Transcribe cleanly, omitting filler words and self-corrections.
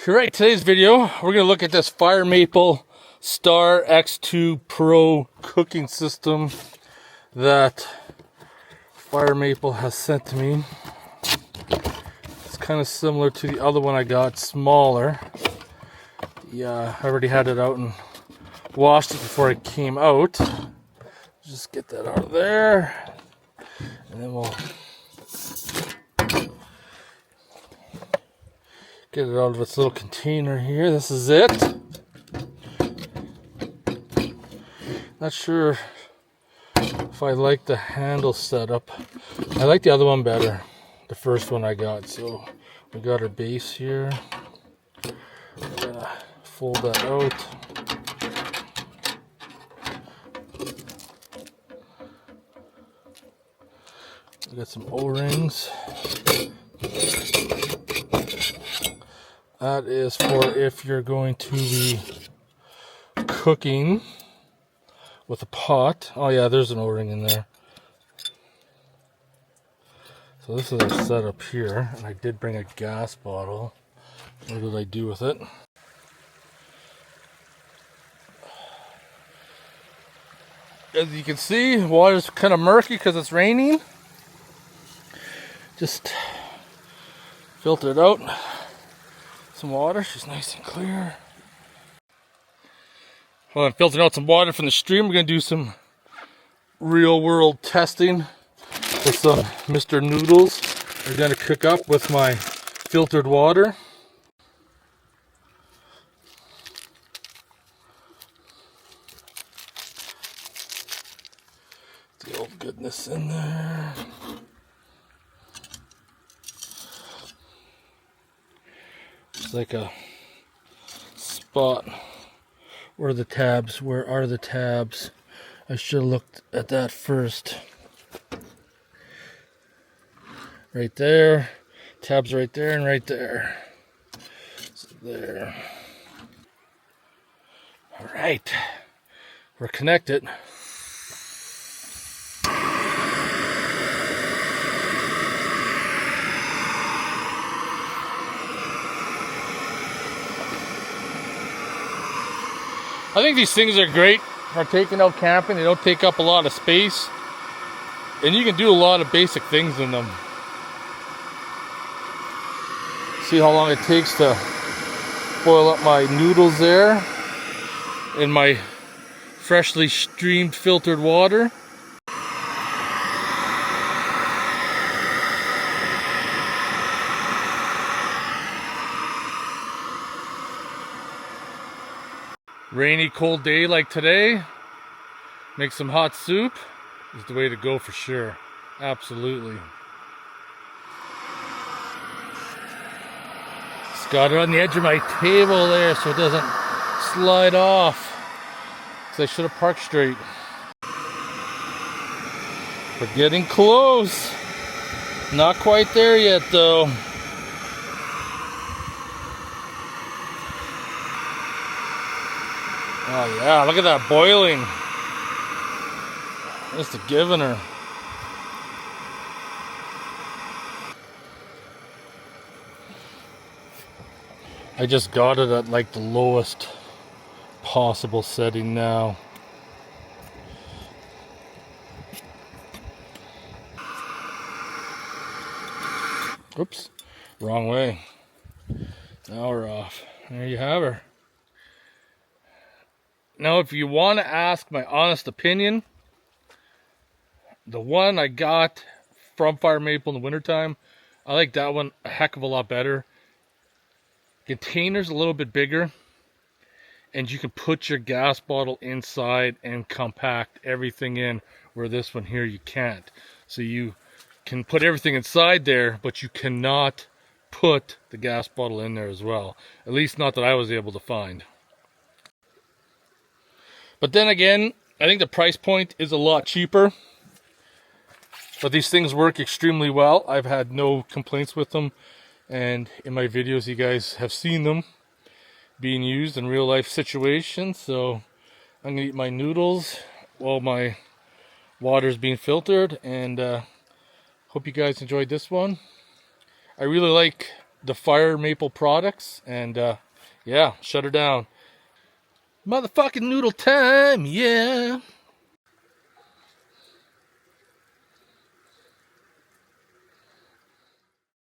Alright, today's video, we're going to look at this Firemaple Star X2 Pro cooking system that Firemaple has sent to me. It's kind of similar to the other one I got, smaller. Yeah, I already had it out and washed it before it came out. Just get that out of there, and then we'll get it out of its little container here. This is it. Not sure if I like the handle setup. I like the other one better, the first one I got. So we got our base here. We're gonna fold that out. We got some O-rings. That is for if you're going to be cooking with a pot. Oh yeah, there's an O-ring in there. So this is our setup here, and I did bring a gas bottle. What did I do with it? As you can see, water's kind of murky because it's raining. Just filter it out. Some water, she's nice and clear. Well, I'm filtering out some water from the stream. We're going to do some real world testing with some Mr. Noodles. We're going to cook up with my filtered water. The old goodness in there. It's like a spot. Where are the tabs? Where are the tabs? I should have looked at that first. Right there. Tabs right there and right there. So there. Alright. We're connected. I think these things are great for taking out camping. They don't take up a lot of space. And you can do a lot of basic things in them. See how long it takes to boil up my noodles there in my freshly streamed filtered water. Rainy, cold day like today, make some hot soup is the way to go for sure. Absolutely. Just got it on the edge of my table there so it doesn't slide off. Because I should have parked straight. We're getting close. Not quite there yet though. Oh yeah, look at that boiling. Just a giving her. I just got it at like the lowest possible setting now. Oops, wrong way. Now we're off. There you have her. Now, if you want to ask my honest opinion, the one I got from Firemaple in the wintertime, I like that one a heck of a lot better. Container's a little bit bigger, and you can put your gas bottle inside and compact everything in, where this one here you can't. So you can put everything inside there, but you cannot put the gas bottle in there as well. At least not that I was able to find. But then again, I think the price point is a lot cheaper. But these things work extremely well. I've had no complaints with them. And in my videos, you guys have seen them being used in real life situations. So I'm going to eat my noodles while my water's being filtered. And hope you guys enjoyed this one. I really like the Firemaple products, and yeah, shut her down. Motherfucking noodle time, yeah.